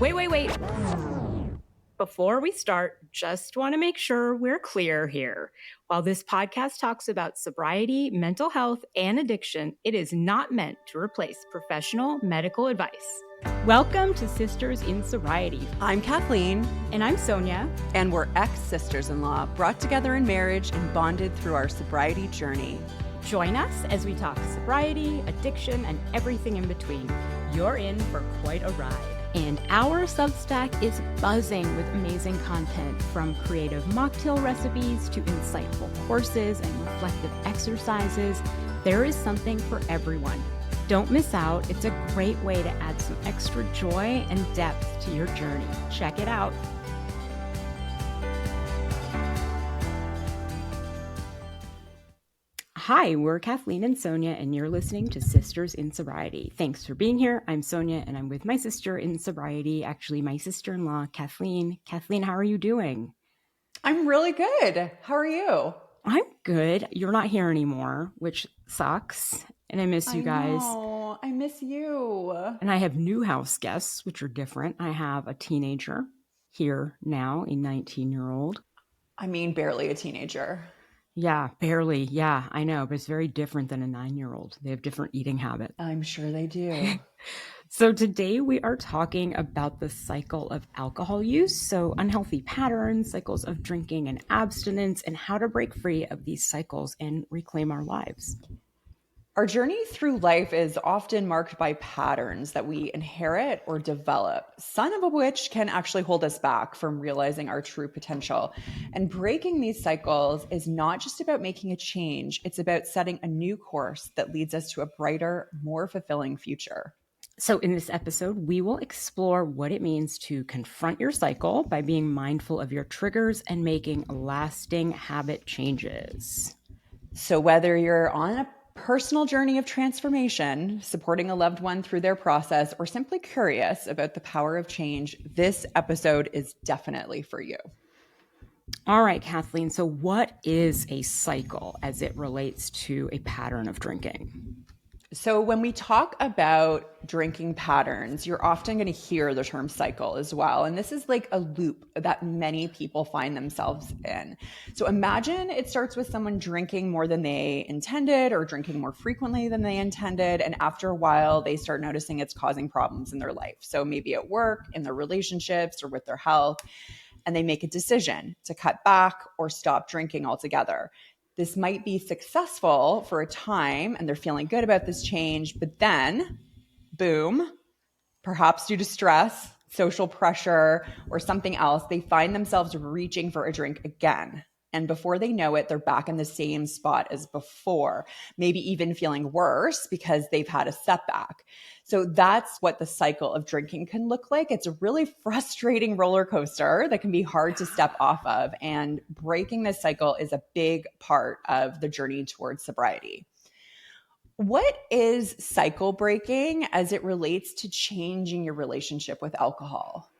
Wait. Before we start, just want to make sure we're clear here. While this podcast talks about sobriety, mental health, and addiction, it is not meant to replace professional medical advice. Welcome to Sisters in Sobriety. I'm Kathleen. And I'm Sonia. And we're ex-sisters-in-law, brought together in marriage and bonded through our sobriety journey. Join us as we talk sobriety, addiction, and everything in between. You're in for quite a ride. And our Substack is buzzing with amazing content, from creative mocktail recipes to insightful courses and reflective exercises. There is something for everyone. Don't miss out. It's a great way to add some extra joy and depth to your journey. Check it out. Hi, we're Kathleen and Sonia, and you're listening to Sisters in Sobriety. Thanks for being here. I'm Sonia, and I'm with my sister in sobriety, actually my sister-in-law, Kathleen. Kathleen, how are you doing? I'm really good. How are you? I'm good. You're not here anymore, which sucks, and I miss you guys. Oh, I miss you. And I have new house guests, which are different. I have a teenager here now, a 19-year-old. I mean, barely a teenager. Yeah, barely. Yeah, I know, but it's very different than a 9-year-old. They have different eating habits. I'm sure they do. So today we are talking about the cycle of alcohol use, so unhealthy patterns, cycles of drinking and abstinence, and how to break free of these cycles and reclaim our lives. Our journey through life is often marked by patterns that we inherit or develop, some of which can actually hold us back from realizing our true potential. And breaking these cycles is not just about making a change, it's about setting a new course that leads us to a brighter, more fulfilling future. So in this episode, we will explore what it means to confront your cycle by being mindful of your triggers and making lasting habit changes. So whether you're on a personal journey of transformation, supporting a loved one through their process, or simply curious about the power of change, this episode is definitely for you. All right, Kathleen. So what is a cycle as it relates to a pattern of drinking? So when we talk about drinking patterns, you're often going to hear the term cycle as well. And this is like a loop that many people find themselves in. So imagine it starts with someone drinking more than they intended or drinking more frequently than they intended. And after a while, they start noticing it's causing problems in their life. So maybe at work, in their relationships, or with their health. And they make a decision to cut back or stop drinking altogether. This might be successful for a time and they're feeling good about this change, but then, boom, perhaps due to stress, social pressure, or something else, they find themselves reaching for a drink again. And before they know it, they're back in the same spot as before, maybe even feeling worse because they've had a setback. So that's what the cycle of drinking can look like. It's a really frustrating roller coaster that can be hard to step off of. And breaking this cycle is a big part of the journey towards sobriety. What is cycle breaking as it relates to changing your relationship with alcohol?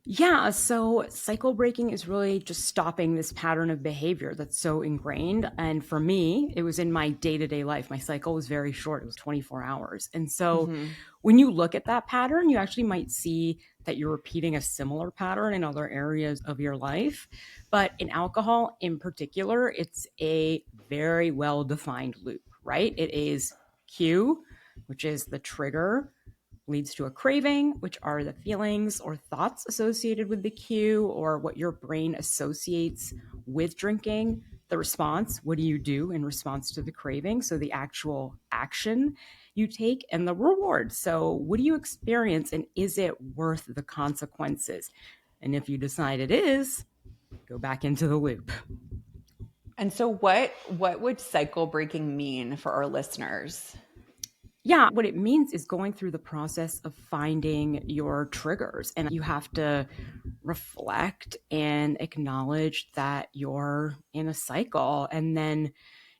Yeah, so cycle breaking is really just stopping this pattern of behavior that's so ingrained. And for me, it was in my day-to-day life. My cycle was very short. It was 24 hours. And so when you look at that pattern, you actually might see that you're repeating a similar pattern in other areas of your life. But in alcohol in particular, it's a very well-defined loop, right? It is cue, which is the trigger, leads to a craving, which are the feelings or thoughts associated with the cue or what your brain associates with drinking. The response, what do you do in response to the craving? So the actual action you take, and the reward. So what do you experience, and is it worth the consequences? And if you decide it is, go back into the loop. And so what would cycle breaking mean for our listeners? Yeah, what it means is going through the process of finding your triggers, and you have to reflect and acknowledge that you're in a cycle, and then,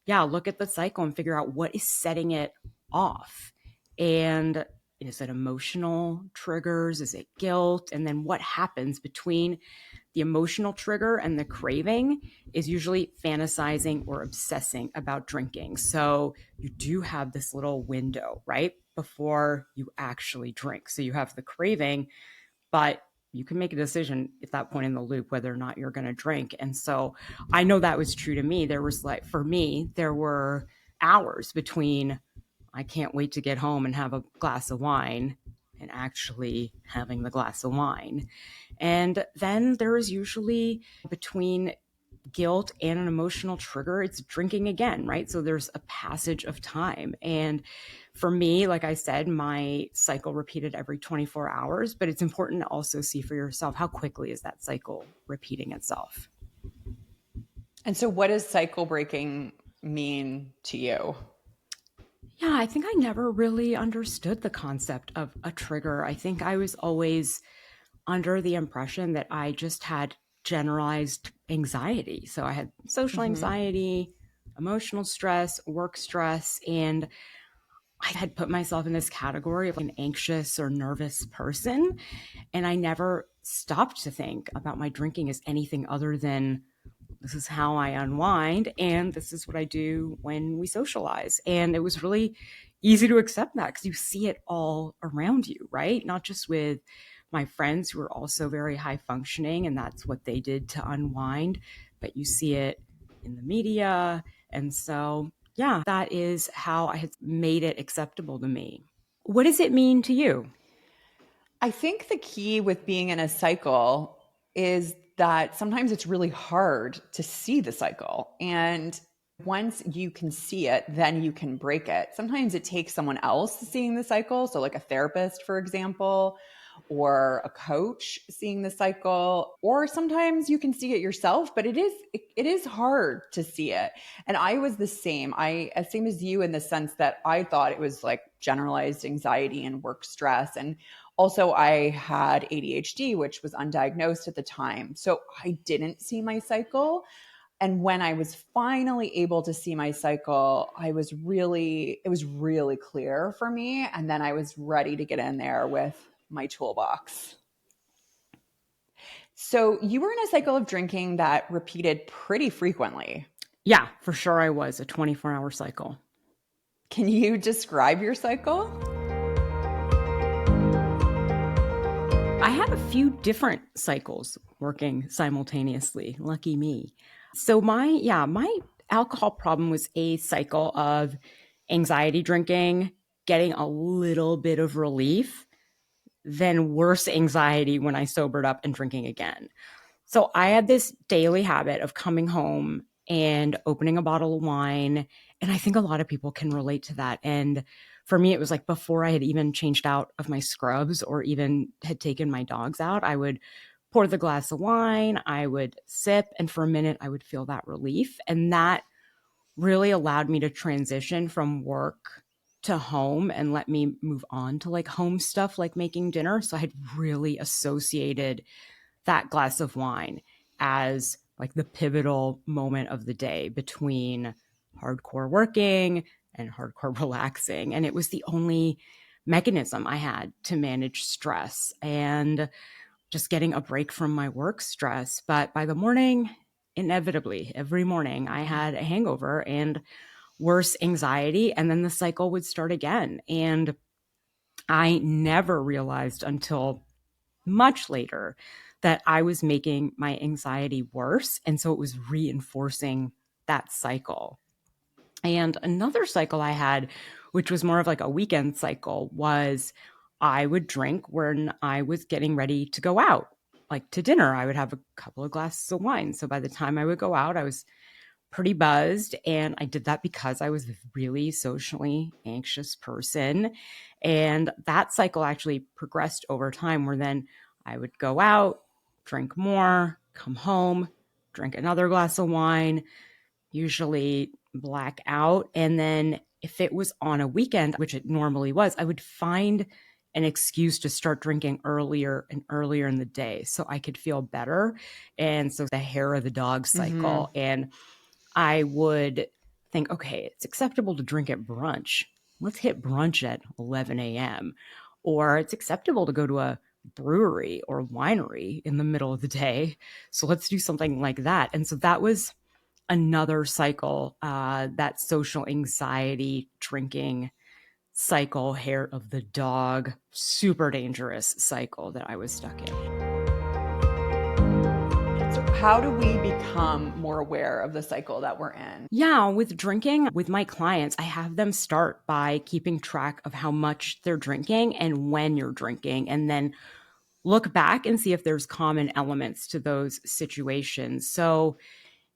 look at the cycle and figure out what is setting it off. And is it emotional triggers? Is it guilt? And then what happens between the emotional trigger and the craving is usually fantasizing or obsessing about drinking. So you do have this little window, right, before you actually drink. So you have the craving, but you can make a decision at that point in the loop whether or not you're going to drink. And so I know that was true to me. There was like, for me, there were hours between I can't wait to get home and have a glass of wine and actually having the glass of wine. And then there is usually between guilt and an emotional trigger, it's drinking again, right? So there's a passage of time. And for me, like I said, my cycle repeated every 24 hours, but it's important to also see for yourself how quickly is that cycle repeating itself. And so, what does cycle breaking mean to you? Yeah, I think I never really understood the concept of a trigger. I think I was always under the impression that I just had generalized anxiety. So I had social Mm-hmm. anxiety, emotional stress, work stress, and I had put myself in this category of an anxious or nervous person. And I never stopped to think about my drinking as anything other than this is how I unwind and this is what I do when we socialize. And it was really easy to accept that because you see it all around you, right? Not just with my friends who are also very high functioning and that's what they did to unwind, but you see it in the media. And so, yeah, that is how I had made it acceptable to me. What does it mean to you? I think the key with being in a cycle is that sometimes it's really hard to see the cycle. And once you can see it, then you can break it. Sometimes it takes someone else seeing the cycle. So, like a therapist, for example, or a coach seeing the cycle, or sometimes you can see it yourself, but it is hard to see it. And I was the same. I as same as you in the sense that I thought it was like generalized anxiety and work stress. And also, I had ADHD, which was undiagnosed at the time. So I didn't see my cycle. And when I was finally able to see my cycle, it was really clear for me. And then I was ready to get in there with my toolbox. So you were in a cycle of drinking that repeated pretty frequently. Yeah, for sure I was a 24-hour cycle. Can you describe your cycle? I had a few different cycles working simultaneously. Lucky me. So my alcohol problem was a cycle of anxiety drinking, getting a little bit of relief, then worse anxiety when I sobered up and drinking again. So I had this daily habit of coming home and opening a bottle of wine. And I think a lot of people can relate to that. And for me, it was like before I had even changed out of my scrubs or even had taken my dogs out, I would pour the glass of wine, I would sip, and for a minute, I would feel that relief. And that really allowed me to transition from work to home and let me move on to like home stuff like making dinner. So I had really associated that glass of wine as like the pivotal moment of the day between hardcore working and hardcore relaxing. And it was the only mechanism I had to manage stress and just getting a break from my work stress. But by the morning, inevitably, every morning, I had a hangover and worse anxiety. And then the cycle would start again. And I never realized until much later that I was making my anxiety worse. And so it was reinforcing that cycle. And another cycle I had, which was more of like a weekend cycle, was I would drink when I was getting ready to go out. Like to dinner, I would have a couple of glasses of wine. So by the time I would go out, I was pretty buzzed. And I did that because I was a really socially anxious person. And that cycle actually progressed over time where then I would go out, drink more, come home, drink another glass of wine, usually black out. And then if it was on a weekend, which it normally was, I would find an excuse to start drinking earlier and earlier in the day so I could feel better. And so the hair of the dog Mm-hmm. cycle. And I would think, okay, it's acceptable to drink at brunch. Let's hit brunch at 11 a.m. Or it's acceptable to go to a brewery or winery in the middle of the day. So let's do something like that. And so that was another cycle, that social anxiety drinking cycle, hair of the dog, super dangerous cycle that I was stuck in. So how do we become more aware of the cycle that we're in? Yeah, with drinking, with my clients, I have them start by keeping track of how much they're drinking and when you're drinking, and then look back and see if there's common elements to those situations. So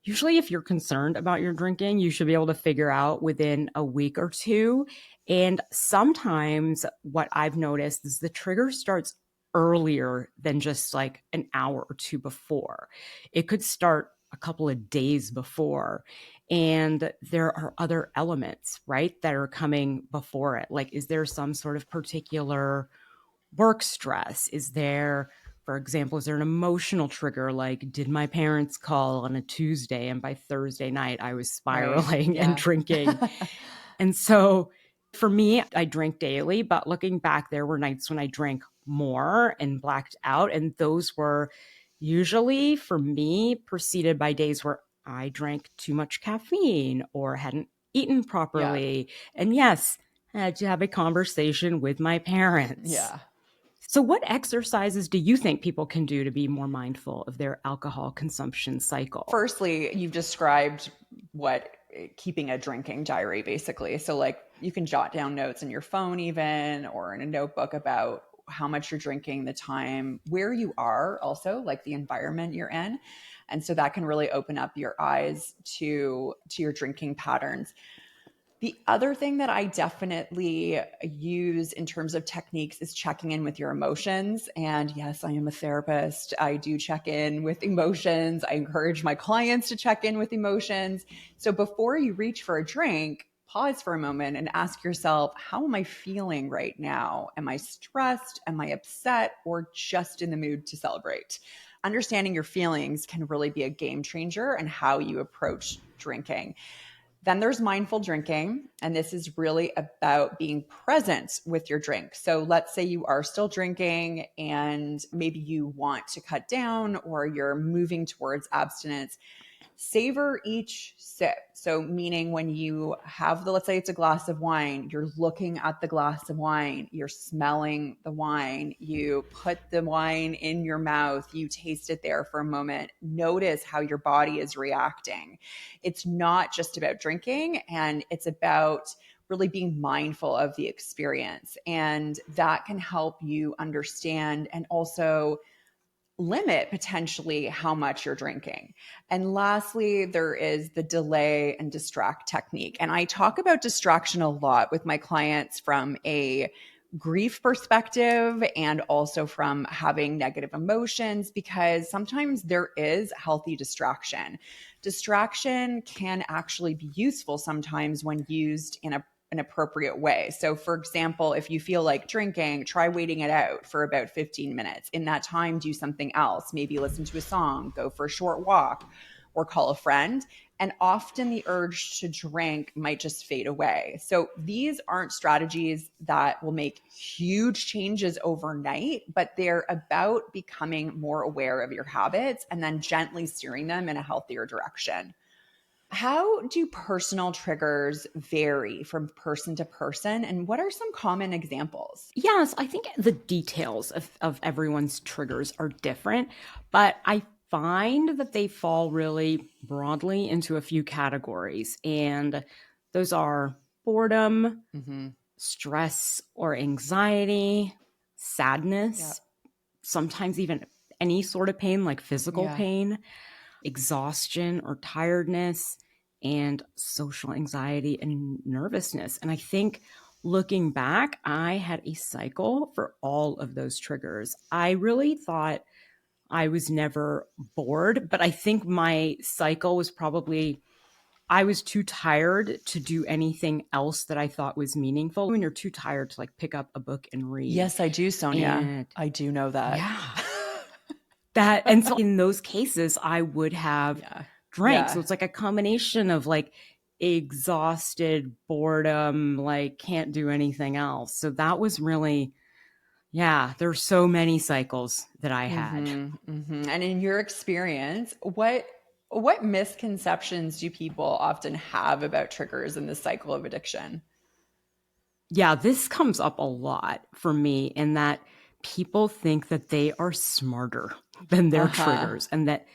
usually, if you're concerned about your drinking, you should be able to figure out within a week or two. And sometimes what I've noticed is the trigger starts earlier than just like an hour or two before. It could start a couple of days before. And there are other elements, right, that are coming before it. Like, is there some sort of particular work stress? Is there, for example, is there an emotional trigger? Like, did my parents call on a Tuesday and by Thursday night I was Right. spiraling and Yeah. drinking? And so for me, I drink daily, but looking back, there were nights when I drank more and blacked out. And those were usually, for me, preceded by days where I drank too much caffeine or hadn't eaten Yeah. properly. And yes, I had to have a conversation with my parents. Yeah. So, what exercises do you think people can do to be more mindful of their alcohol consumption cycle? Firstly, you've described what keeping a drinking diary basically. So like you can jot down notes in your phone even or in a notebook about how much you're drinking, the time, where you are also, like the environment you're in. And so that can really open up your eyes to your drinking patterns. The other thing that I definitely use in terms of techniques is checking in with your emotions. And yes, I am a therapist. I do check in with emotions. I encourage my clients to check in with emotions. So before you reach for a drink, pause for a moment and ask yourself, how am I feeling right now? Am I stressed? Am I upset? Or just in the mood to celebrate? Understanding your feelings can really be a game changer in how you approach drinking. Then there's mindful drinking, and this is really about being present with your drink. So let's say you are still drinking and maybe you want to cut down or you're moving towards abstinence. Savor each sip. So, meaning when you have let's say it's a glass of wine, you're looking at the glass of wine, you're smelling the wine, you put the wine in your mouth, you taste it there for a moment. Notice how your body is reacting. It's not just about drinking, and it's about really being mindful of the experience. And that can help you understand and also limit potentially how much you're drinking. And lastly, there is the delay and distract technique. And I talk about distraction a lot with my clients from a grief perspective and also from having negative emotions because sometimes there is healthy distraction. Distraction can actually be useful sometimes when used in an appropriate way. So, for example, if you feel like drinking, try waiting it out for about 15 minutes. In that time, do something else. Maybe listen to a song, go for a short walk, or call a friend. And often the urge to drink might just fade away. So, these aren't strategies that will make huge changes overnight, but they're about becoming more aware of your habits and then gently steering them in a healthier direction. How do personal triggers vary from person to person? And what are some common examples? Yes, I think the details of everyone's triggers are different, but I find that they fall really broadly into a few categories. And those are boredom, Mm-hmm. stress or anxiety, Yeah. sadness, sometimes even any sort of pain like physical Yeah. pain, exhaustion or tiredness, and social anxiety and nervousness. And I think looking back, I had a cycle for all of those triggers. I really thought I was never bored, but I think my cycle was probably I was too tired to do anything else that I thought was meaningful. When you're too tired to like pick up a book and read. Yes, I do, Sonia. And I do know that. yeah, and so in those cases, I would have Yeah. drank. So Yeah. it's like a combination of like exhausted, boredom, like can't do anything else. So that was really, yeah, there's so many cycles that I had. Mm-hmm, mm-hmm. And in your experience, what misconceptions do people often have about triggers in the cycle of addiction? Yeah, this comes up a lot for me in that people think that they are smarter than their Uh-huh. triggers and that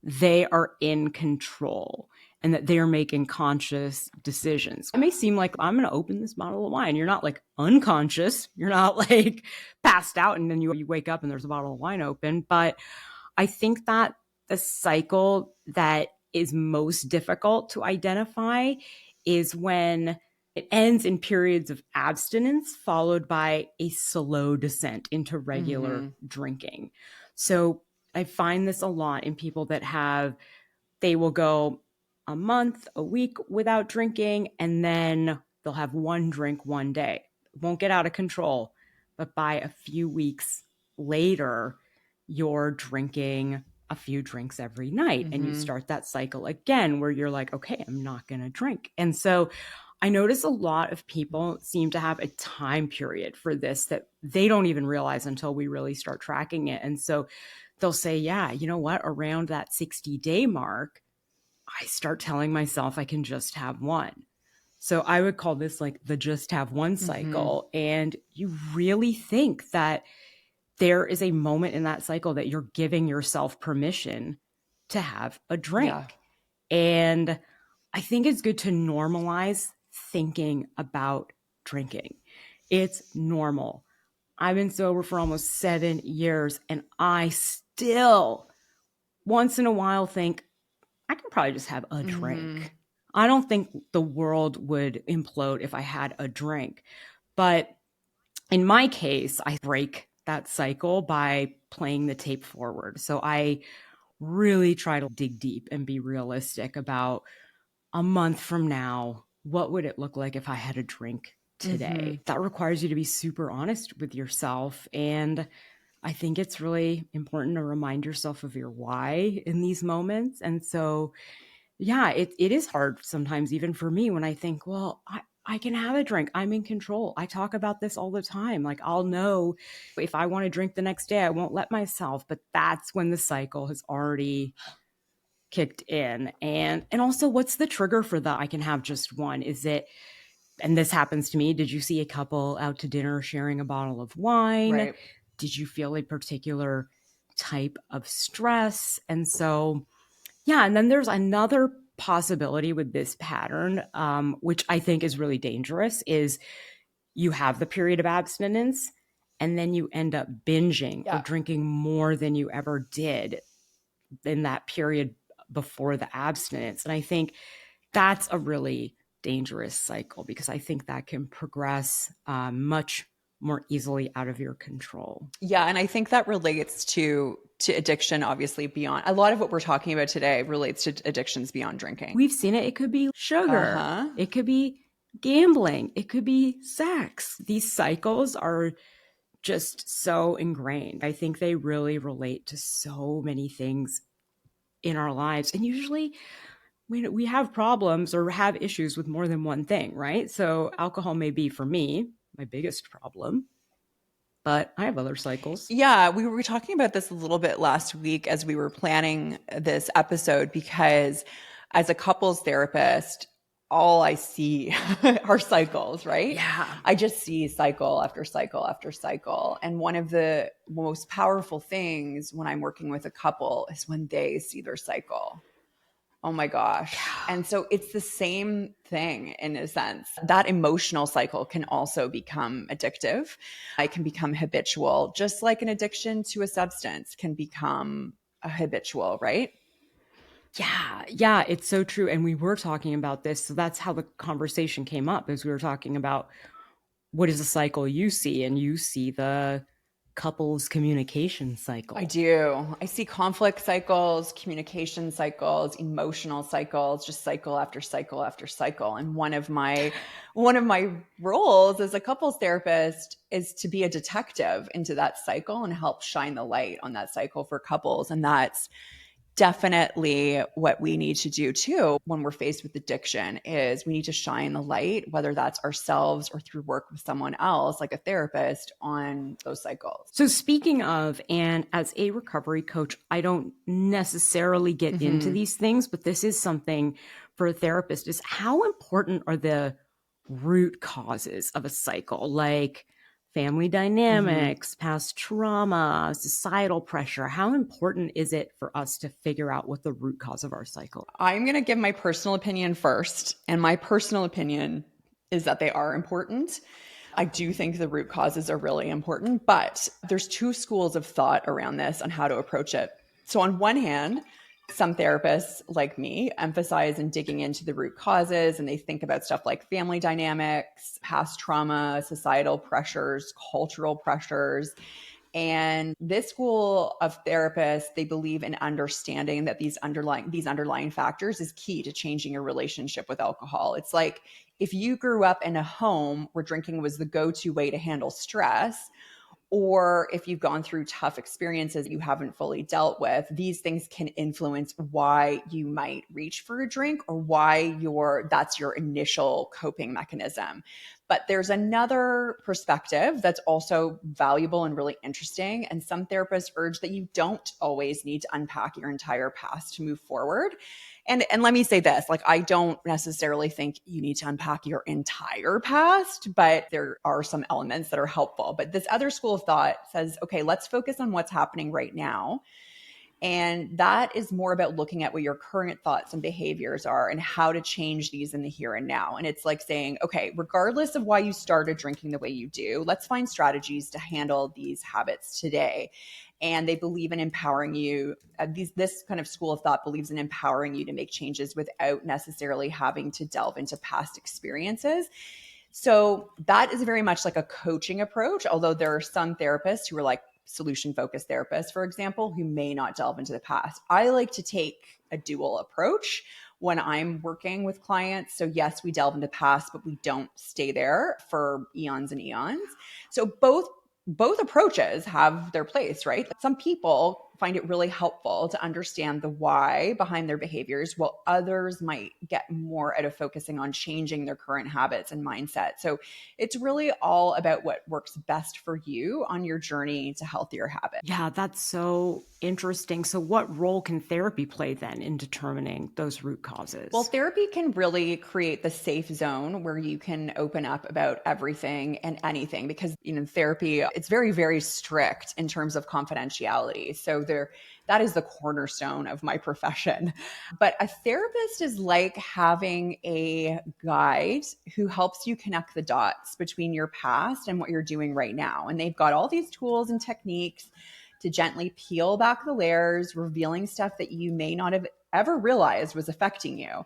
they are in control and that they are making conscious decisions. It may seem like I'm going to open this bottle of wine. You're not like unconscious. You're not like passed out and then you wake up and there's a bottle of wine open. But I think that the cycle that is most difficult to identify is when it ends in periods of abstinence followed by a slow descent into regular Mm-hmm. drinking. So I find this a lot in people that they will go a month, a week without drinking, and then they'll have one drink one day. It won't get out of control. But by a few weeks later, you're drinking a few drinks every night and you Mm-hmm. start that cycle again where you're like, okay, I'm not going to drink. And so I notice a lot of people seem to have a time period for this that they don't even realize until we really start tracking it. And so they'll say, yeah, you know what? Around that 60-day mark, I start telling myself I can just have one. So I would call this like the just have one Mm-hmm. cycle. And you really think that there is a moment in that cycle that you're giving yourself permission to have a Yeah. drink. And I think it's good to normalize thinking about drinking. It's normal. I've been sober for almost 7 years and I still once in a while think I can probably just have a Mm-hmm. drink. I don't think the world would implode if I had a drink. But in my case, I break that cycle by playing the tape forward. So I really try to dig deep and be realistic about a month from now, what would it look like if I had a drink Mm-hmm. today? That requires you to be super honest with yourself. And I think it's really important to remind yourself of your why in these moments. And so yeah, it is hard sometimes, even for me, when I think, well, I can have a drink. I'm in control. I talk about this all the time. Like, I'll know if I want to drink the next day, I won't let myself. But that's when the cycle has already kicked in. And also, what's the trigger for the I can have just one? Is it, and this happens to me, did you see a couple out to dinner sharing a bottle of wine? Right. Did you feel a particular type of stress? And so, yeah, and then there's another possibility with this pattern, which I think is really dangerous, is you have the period of abstinence and then you end up binging or Yeah. drinking more than you ever did in that period before the abstinence. And I think that's a really dangerous cycle because I think that can progress much more easily out of your control. Yeah, and I think that relates to addiction, obviously beyond a lot of what we're talking about today relates to addictions beyond drinking. We've seen it. It could be sugar. Uh-huh. It could be gambling. It could be sex. These cycles are just so ingrained. I think they really relate to so many things in our lives. And usually we have problems or have issues with more than one thing, right? So alcohol may be, for me, my biggest problem, but I have other cycles. Yeah, we were talking about this a little bit last week as we were planning this episode because as a couples therapist, all I see are cycles, right? Yeah. I just see cycle after cycle after cycle. And one of the most powerful things when I'm working with a couple is when they see their cycle. Oh my gosh. And so it's the same thing in a sense. That emotional cycle can also become addictive. It can become habitual, just like an addiction to a substance can become a habitual, right? Yeah, it's so true. And we were talking about this. So that's how the conversation came up, as we were talking about what is the cycle you see, and you see the couples communication I cycle. do. I see conflict cycles, communication cycles, emotional cycles, just cycle after cycle after cycle. And one of my roles as a couples therapist is to be a detective into that cycle and help shine the light on that cycle for couples. And that's definitely what we need to do too when we're faced with addiction is we need to shine the light, whether that's ourselves or through work with someone else like a therapist, on those cycles. So, speaking of, and as a recovery coach, I don't necessarily get into Mm-hmm. these things, but this is something for a therapist, is how important are the root causes of a cycle, like family Mm-hmm. dynamics, past trauma, societal pressure, how important is it for us to figure out what the root cause of our cycle? I'm going to give my personal opinion first. And my personal opinion is that they are important. I do think the root causes are really important, but there's two schools of thought around this on how to approach it. So on one hand, some therapists like me emphasize in digging into the root causes, and they think about stuff like family dynamics, past trauma, societal pressures, cultural pressures. And this school of therapists, they believe in understanding that these underlying factors is key to changing your relationship with alcohol. It's like if you grew up in a home where drinking was the go-to way to handle stress, or if you've gone through tough experiences you haven't fully dealt with, these things can influence why you might reach for a drink or why that's your initial coping mechanism. But there's another perspective that's also valuable and really interesting. And some therapists urge that you don't always need to unpack your entire past to move forward. And let me say this, like, I don't necessarily think you need to unpack your entire past, but there are some elements that are helpful. But this other school of thought says, okay, let's focus on what's happening right now. And that is more about looking at what your current thoughts and behaviors are and how to change these in the here and now. And it's like saying, okay, regardless of why you started drinking the way you do, let's find strategies to handle these habits today. And they believe in empowering you. This kind of school of thought believes in empowering you to make changes without necessarily having to delve into past experiences. So that is very much like a coaching approach, although there are some therapists who are like solution-focused therapists, for example, who may not delve into the past. I like to take a dual approach when I'm working with clients. So yes, we delve into past, but we don't stay there for eons and eons. So both approaches have their place, right? Some people find it really helpful to understand the why behind their behaviors, while others might get more out of focusing on changing their current habits and mindset. So it's really all about what works best for you on your journey to healthier habits. Yeah, that's so interesting. So, what role can therapy play then in determining those root Well, causes? therapy can really create the safe zone where you can open up about everything and anything because, therapy, it's very, very strict in terms of confidentiality. So that is the cornerstone of my profession. But a therapist is like having a guide who helps you connect the dots between your past and what you're doing right now. And they've got all these tools and techniques to gently peel back the layers, revealing stuff that you may not have ever realized was affecting you.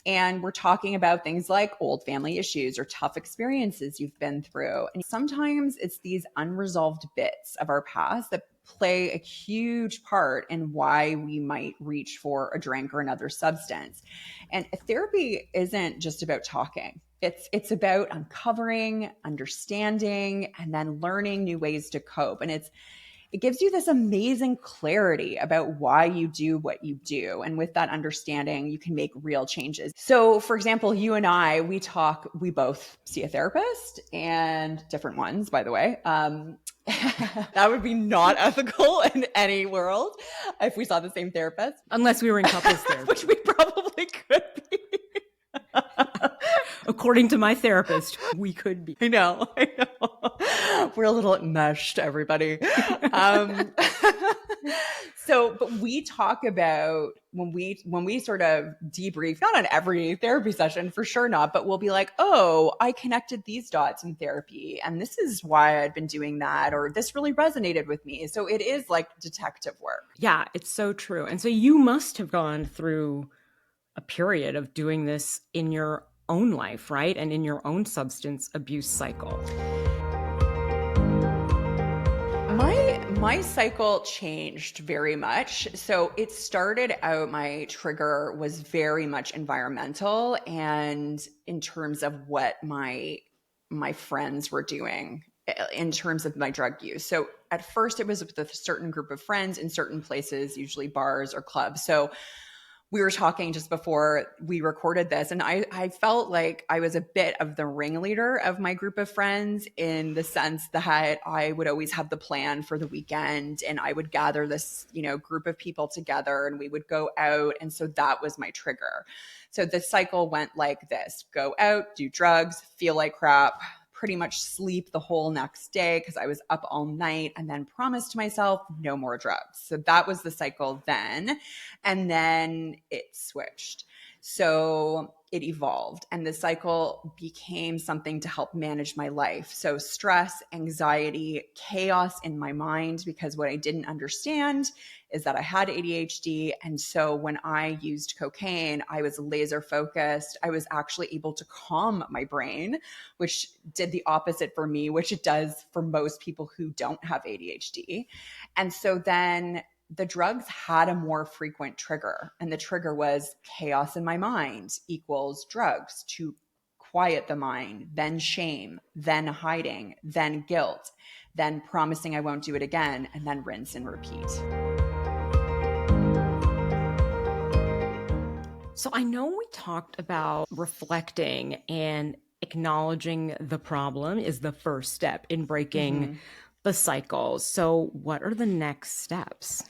And we're talking about things like old family issues or tough experiences you've been through. And sometimes it's these unresolved bits of our past that play a huge part in why we might reach for a drink or another substance. And therapy isn't just about talking. It's about uncovering, understanding, and then learning new ways to cope. And it gives you this amazing clarity about why you do what you do. And with that understanding, you can make real changes. So, for example, you and I, we both see a therapist, and different ones, by the way. That would be not ethical in any world if we saw the same therapist. Unless we were in couples therapy. Which we probably could be. According to my therapist, we could be. I know. We're a little meshed, everybody. But we talk about when we sort of debrief, not on every therapy session, for sure not, but we'll be like, oh, I connected these dots in therapy, and this is why I'd been doing that, or this really resonated with me. So it is like detective work. Yeah, it's so true. And so you must have gone through a period of doing this in your own life, right? And in your own substance abuse cycle. My cycle changed very much. So it started out, my trigger was very much environmental and in terms of what my friends were doing in terms of my drug use. So at first it was with a certain group of friends in certain places, usually bars or clubs. So We were talking just before we recorded this, and I felt like I was a bit of the ringleader of my group of friends, in the sense that I would always have the plan for the weekend, and I would gather this, group of people together, and we would go out. And so that was my trigger. So the cycle went like this: go out, do drugs, feel like crap, pretty much sleep the whole next day because I was up all night, and then promised myself no more drugs. So that was the cycle then. And then it switched. So it evolved, and the cycle became something to help manage my life. So stress, anxiety, chaos in my mind, because what I didn't understand is that I had ADHD. And so when I used cocaine, I was laser focused. I was actually able to calm my brain, which did the opposite for me, which it does for most people who don't have ADHD. And so then the drugs had a more frequent trigger, and the trigger was chaos in my mind equals drugs to quiet the mind, then shame, then hiding, then guilt, then promising I won't do it again, and then rinse and repeat. So I know we talked about reflecting and acknowledging the problem is the first step in breaking the cycle. So what are the next steps?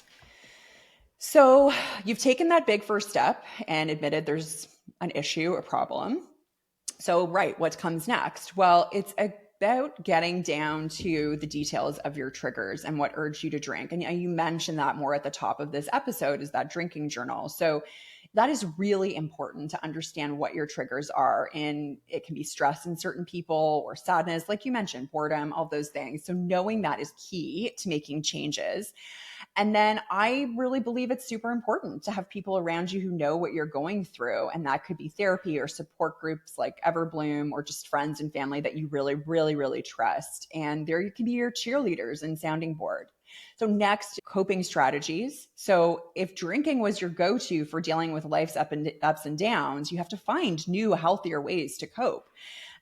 So you've taken that big first step and admitted there's an issue, a problem. So, right, what comes next? Well, it's about getting down to the details of your triggers and what urged you to drink. And you mentioned that more at the top of this episode, is that drinking journal. So that is really important to understand what your triggers are. And it can be stress in certain people, or sadness, like you mentioned, boredom, all those things. So knowing that is key to making changes. And then I really believe it's super important to have people around you who know what you're going through. And that could be therapy or support groups like Everbloom, or just friends and family that you really, really, really trust. And there you can be your cheerleaders and sounding board. So next, coping strategies. So if drinking was your go-to for dealing with life's ups and downs, you have to find new, healthier ways to cope.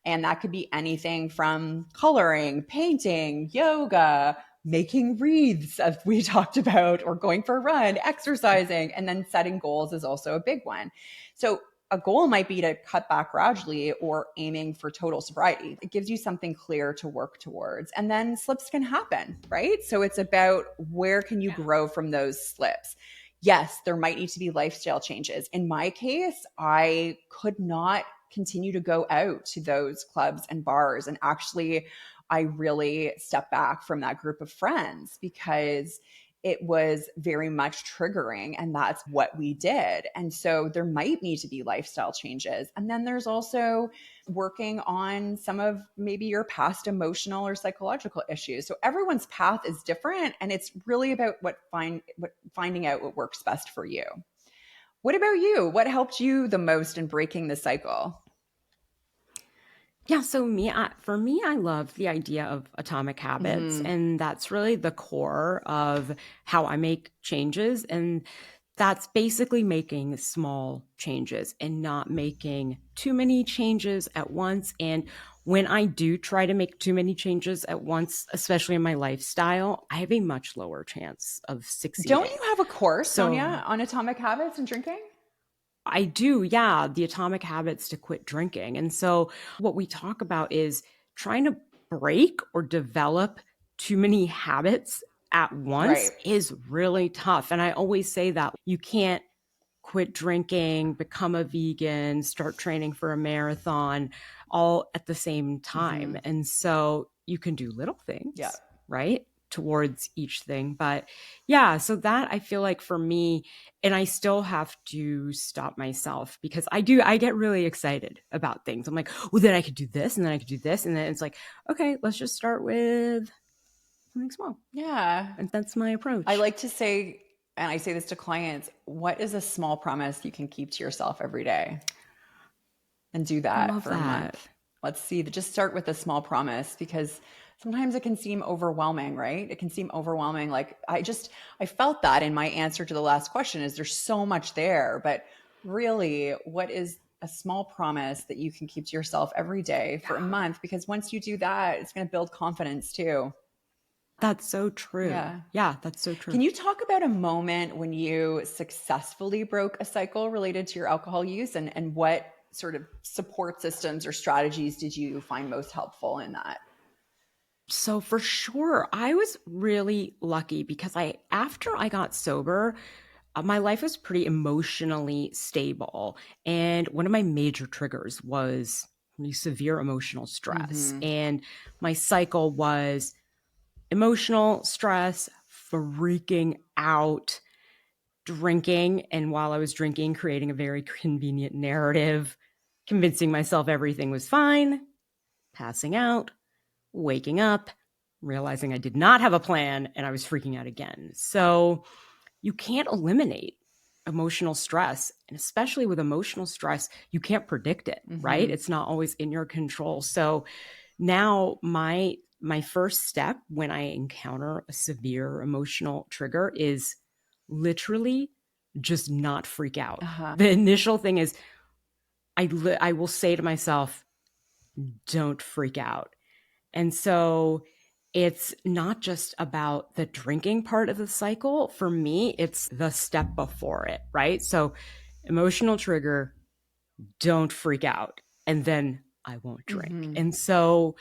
And that could be anything from coloring, painting, yoga, making wreaths, as we talked about, or going for a run, exercising, and then setting goals is also a big one. So a goal might be to cut back gradually, or aiming for total sobriety. It gives you something clear to work towards. And then slips can happen, right? So it's about where can you grow from those slips? Yes, there might need to be lifestyle changes. In my case, I could not continue to go out to those clubs and bars. And actually, I really stepped back from that group of friends because it was very much triggering, and that's what we did. And so there might need to be lifestyle changes. And then there's also working on some of maybe your past emotional or psychological issues. So everyone's path is different, and it's really about finding out what works best for you. What about you? What helped you the most in breaking the cycle? Yeah, so for me, I love the idea of atomic habits, and that's really the core of how I make changes. And that's basically making small changes and not making too many changes at once. And when I do try to make too many changes at once, especially in my lifestyle, I have a much lower chance of succeeding. Don't you have a course, Sonia, on atomic habits and drinking? I do, yeah, the atomic habits to quit drinking. And so what we talk about is trying to break or develop too many habits at once Right. is really tough. And I always say that you can't quit drinking, become a vegan, start training for a marathon all at the same time. And so you can do little Yeah. things, right? Towards each thing. But yeah, so that I feel like for me, and I still have to stop myself because I get really excited about things. I'm like, well, then I could do this, and then I could do this. And then it's like, okay, let's just start with something small. Yeah. And that's my approach. I like to say, and I say this to clients, what is a small promise you can keep to yourself every day? And do I that love for a that. month. Let's see, just start with a small promise, because sometimes it can seem overwhelming, right? It can seem overwhelming. Like I felt that in my answer to the last question, is there's so much there, but really, what is a small promise that you can keep to yourself every day for a month? Because once you do that, it's going to build confidence too. That's so true. Yeah. Yeah, that's so Can true. you talk about a moment when you successfully broke a cycle related to your alcohol use, and what sort of support systems or strategies did you find most helpful in that? So for sure, I was really lucky because after I got sober, my life was pretty emotionally stable. And one of my major triggers was really severe emotional stress. Mm-hmm. And my cycle was emotional stress, freaking out, drinking. And while I was drinking, creating a very convenient narrative, convincing myself everything was fine, passing out, waking up, realizing I did not have a plan, and I was freaking out again. So you can't eliminate emotional stress. And especially with emotional stress, you can't predict it, right? Mm-hmm. It's not always in your control. So now my first step when I encounter a severe emotional trigger is literally just not freak out. Uh-huh. The initial thing is I will say to myself, don't freak out. And so it's not just about the drinking part of the cycle. For me, it's the step before it, right? So emotional trigger, don't freak out. And then I won't drink. Mm-hmm. And so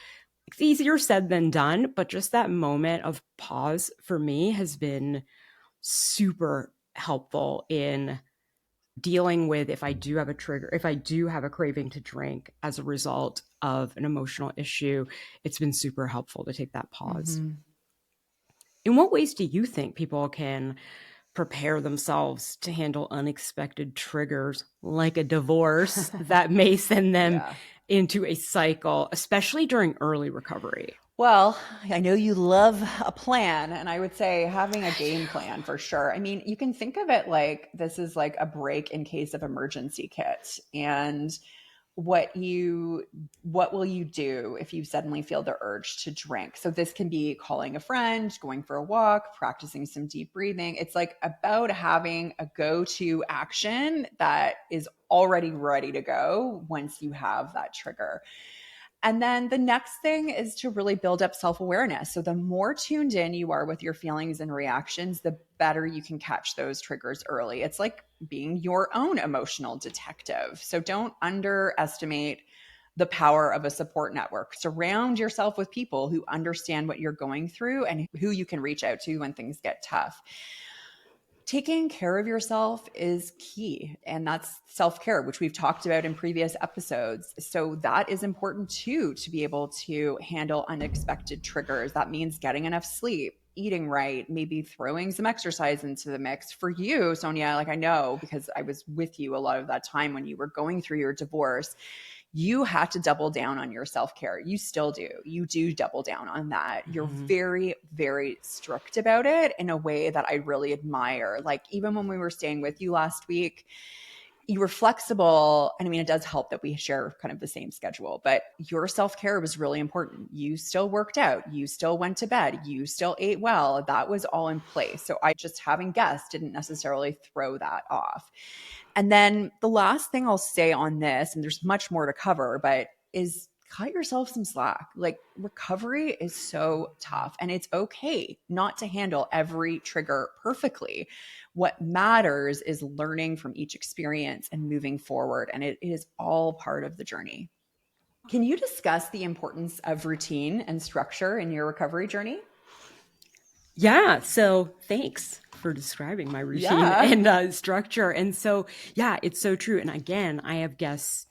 it's easier said than done, but just that moment of pause for me has been super helpful in dealing with if I do have a trigger, if I do have a craving to drink as a result of an emotional issue. It's been super helpful to take that pause. Mm-hmm. In what ways do you think people can prepare themselves to handle unexpected triggers like a divorce that may send them Yeah. into a cycle, especially during early recovery? Well, I know you love a plan, and I would say having a game plan for sure. I mean, you can think of it like this is like a break in case of emergency kit. And what will you do if you suddenly feel the urge to drink? So this can be calling a friend, going for a walk, practicing some deep breathing. It's like about having a go-to action that is already ready to go once you have that trigger. And then the next thing is to really build up self awareness. So the more tuned in you are with your feelings and reactions, the better you can catch those triggers early. It's like being your own emotional detective. So don't underestimate the power of a support network. Surround yourself with people who understand what you're going through and who you can reach out to when things get tough. Taking care of yourself is key, and that's self-care, which we've talked about in previous episodes. So that is important too, to be able to handle unexpected triggers. That means getting enough sleep, eating right, maybe throwing some exercise into the mix. For you, Sonia, like I know because I was with you a lot of that time when you were going through your divorce, you had to double down on your self-care. You still do. You do double down on that. You're Mm-hmm. very, very strict about it in a way that I really admire. Like even when we were staying with you last week, you were flexible. And I mean, it does help that we share kind of the same schedule, but your self-care was really important. You still worked out. You still went to bed. You still ate well. That was all in place. So I just having guests didn't necessarily throw that off. And then the last thing I'll say on this, and there's much more to cover, but is cut yourself some slack. Like recovery is so tough and it's okay not to handle every trigger perfectly. What matters is learning from each experience and moving forward. And it is all part of the journey. Can you discuss the importance of routine and structure in your recovery journey? Yeah. So thanks for describing my routine Yeah. and structure. And so, yeah, it's so true. And again, I have guests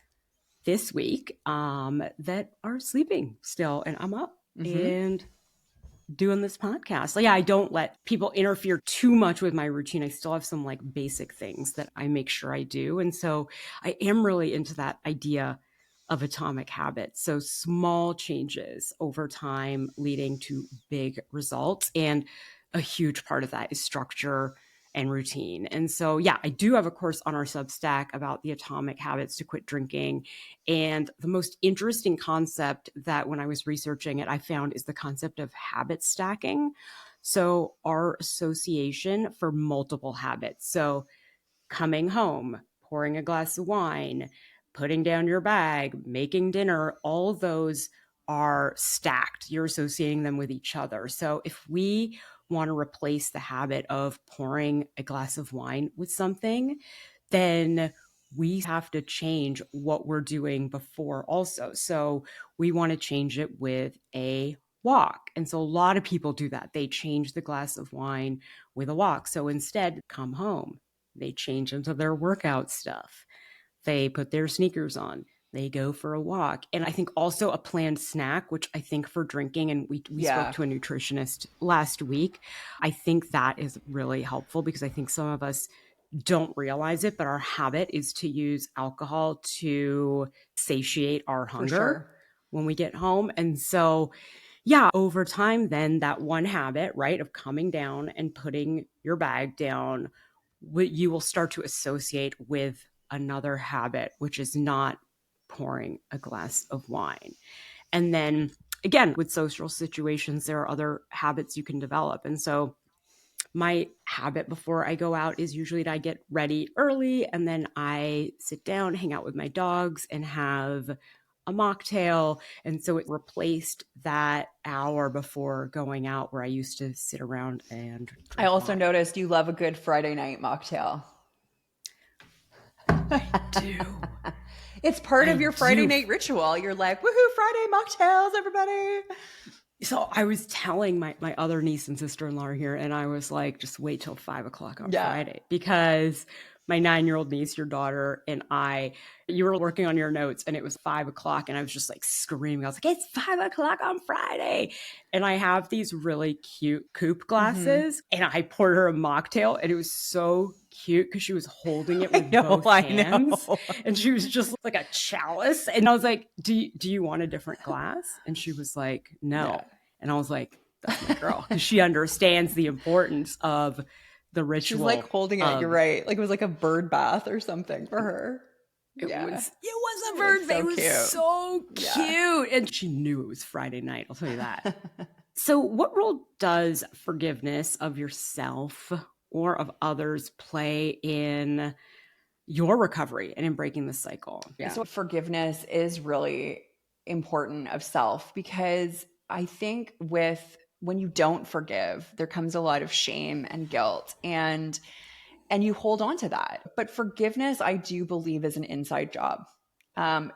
this week that are sleeping still, and I'm up Mm-hmm. and doing this podcast. So yeah, I don't let people interfere too much with my routine. I still have some like basic things that I make sure I do. And so I am really into that idea of atomic habits. So small changes over time leading to big results. And a huge part of that is structure and routine. And so, yeah, I do have a course on our Substack about the atomic habits to quit drinking. And the most interesting concept that when I was researching it, I found is the concept of habit stacking. So, our association for multiple habits. So, coming home, pouring a glass of wine, putting down your bag, making dinner, all of those are stacked. You're associating them with each other. So if we want to replace the habit of pouring a glass of wine with something, then we have to change what we're doing before also. So we want to change it with a walk. And so a lot of people do that. They change the glass of wine with a walk. So instead, come home, they change into their workout stuff. They put their sneakers on. They go for a walk. And I think also a planned snack, which I think for drinking, and we spoke Yeah. to a nutritionist last week. I think that is really helpful because I think some of us don't realize it, but our habit is to use alcohol to satiate our For hunger sure. when we get home. And so, yeah, over time, then that one habit, right, of coming down and putting your bag down, you will start to associate with another habit, which is not pouring a glass of wine. And then again, with social situations, there are other habits you can develop. And so my habit before I go out is usually that I get ready early and then I sit down, hang out with my dogs, and have a mocktail. And so it replaced that hour before going out where I used to sit around and I drink also wine. noticed you love a good Friday night mocktail. I do. It's part of I your Friday do. night ritual. You're like, woohoo, Friday mocktails, everybody. So I was telling my other niece and sister-in-law here, and I was like, just wait till 5 o'clock on Yeah. Friday, because my 9-year-old niece, your daughter, and I, you were working on your notes and it was 5 o'clock and I was just like screaming. I was like, it's 5 o'clock on Friday. And I have these really cute coupe glasses and I poured her a mocktail and it was so cute because she was holding it with both hands and she was just like a chalice. And I was like, do you want a different glass? And she was like, no. Yeah. And I was like, that's my girl, because she understands the importance of the ritual. She's like holding it. You're right. Like it was like a bird bath or something for her. It Yeah. was a bird bath. It was so cute. Yeah. And she knew it was Friday night, I'll tell you that. So what role does forgiveness of yourself or of others play in your recovery and in breaking the cycle? Yeah. So forgiveness is really important of self, because I think when you don't forgive, there comes a lot of shame and guilt, and you hold on to that. But forgiveness, I do believe, is an inside job.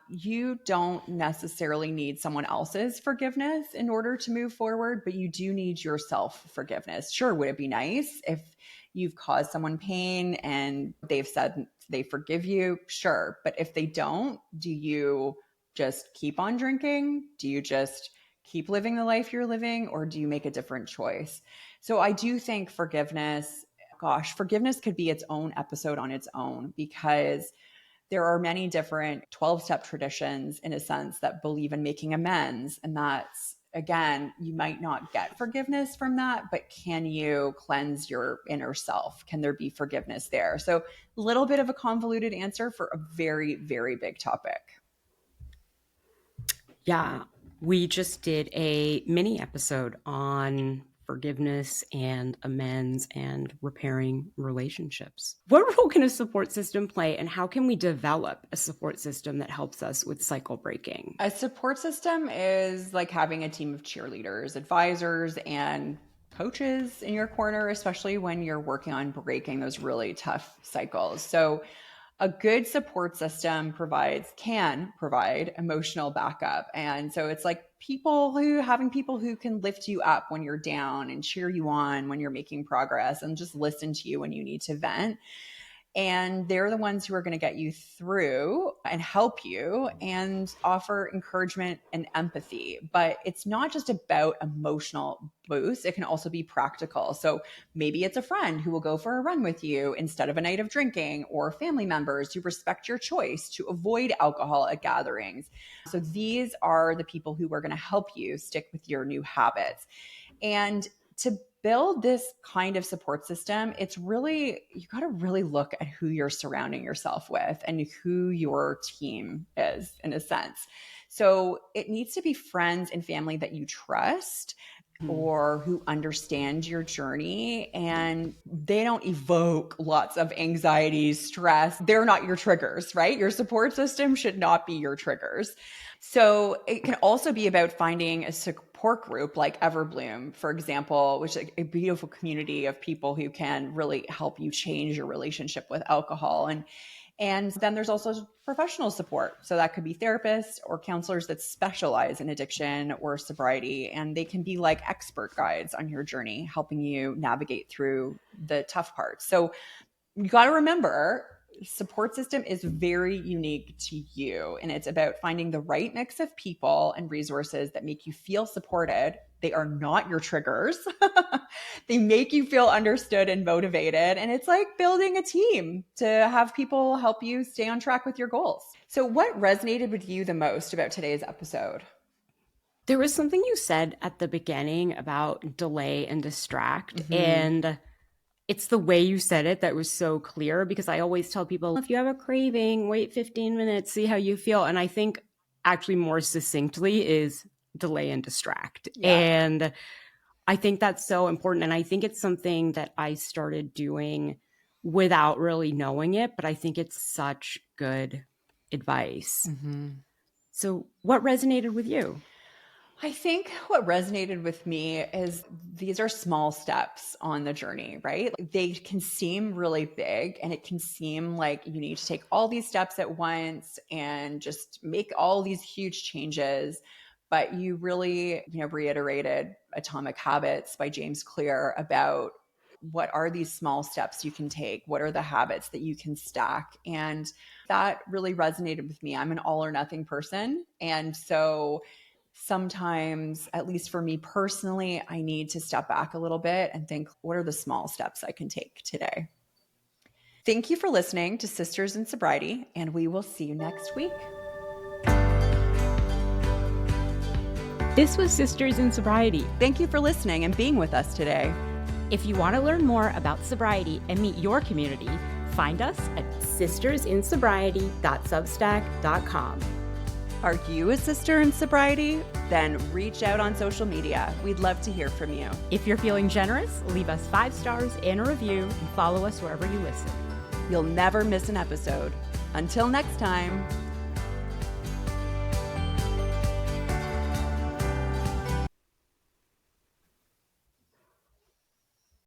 You don't necessarily need someone else's forgiveness in order to move forward, but you do need your self forgiveness. Sure, would it be nice if you've caused someone pain and they've said they forgive you? Sure. But if they don't, do you just keep on drinking? Do you just keep living the life you're living, or do you make a different choice? So I do think forgiveness could be its own episode on its own, because there are many different 12-step traditions, in a sense, that believe in making amends. And that's, again, you might not get forgiveness from that, but can you cleanse your inner self? Can there be forgiveness there? So a little bit of a convoluted answer for a very, very big topic. Yeah, we just did a mini episode on forgiveness and amends and repairing relationships. What role can a support system play, and how can we develop a support system that helps us with cycle breaking? A support system is like having a team of cheerleaders, advisors, and coaches in your corner, especially when you're working on breaking those really tough cycles. So a good support system can provide emotional backup. And so it's like having people who can lift you up when you're down and cheer you on when you're making progress and just listen to you when you need to vent. And they're the ones who are going to get you through and help you and offer encouragement and empathy. But it's not just about emotional boost. It can also be practical. So maybe it's a friend who will go for a run with you instead of a night of drinking, or family members who respect your choice to avoid alcohol at gatherings. So these are the people who are going to help you stick with your new habits. And to build this kind of support system, you got to really look at who you're surrounding yourself with and who your team is, in a sense. So it needs to be friends and family that you trust, or who understand your journey, and they don't evoke lots of anxiety, stress. They're not your triggers, right? Your support system should not be your triggers. So it can also be about finding a support group like Everbloom, for example, which is a beautiful community of people who can really help you change your relationship with alcohol. And then there's also professional support. So that could be therapists or counselors that specialize in addiction or sobriety. And they can be like expert guides on your journey, helping you navigate through the tough parts. So you got to remember, support system is very unique to you. And it's about finding the right mix of people and resources that make you feel supported. They are not your triggers. They make you feel understood and motivated. And it's like building a team to have people help you stay on track with your goals. So what resonated with you the most about today's episode? There was something you said at the beginning about delay and distract. And it's the way you said it that was so clear, because I always tell people, if you have a craving, wait 15 minutes, see how you feel. And I think actually more succinctly is delay and distract. Yeah. And I think that's so important. And I think it's something that I started doing without really knowing it, but I think it's such good advice. So what resonated with you? I think what resonated with me is these are small steps on the journey, right? They can seem really big, and it can seem like you need to take all these steps at once and just make all these huge changes. But you really, reiterated Atomic Habits by James Clear about what are these small steps you can take? What are the habits that you can stack? And that really resonated with me. I'm an all or nothing person. And so sometimes, at least for me personally, I need to step back a little bit and think, what are the small steps I can take today? Thank you for listening to Sisters in Sobriety, and we will see you next week. This was Sisters in Sobriety. Thank you for listening and being with us today. If you want to learn more about sobriety and meet your community, find us at sistersinsobriety.substack.com. Are you a sister in sobriety? Then reach out on social media. We'd love to hear from you. If you're feeling generous, leave us 5 stars and a review, and follow us wherever you listen. You'll never miss an episode. Until next time.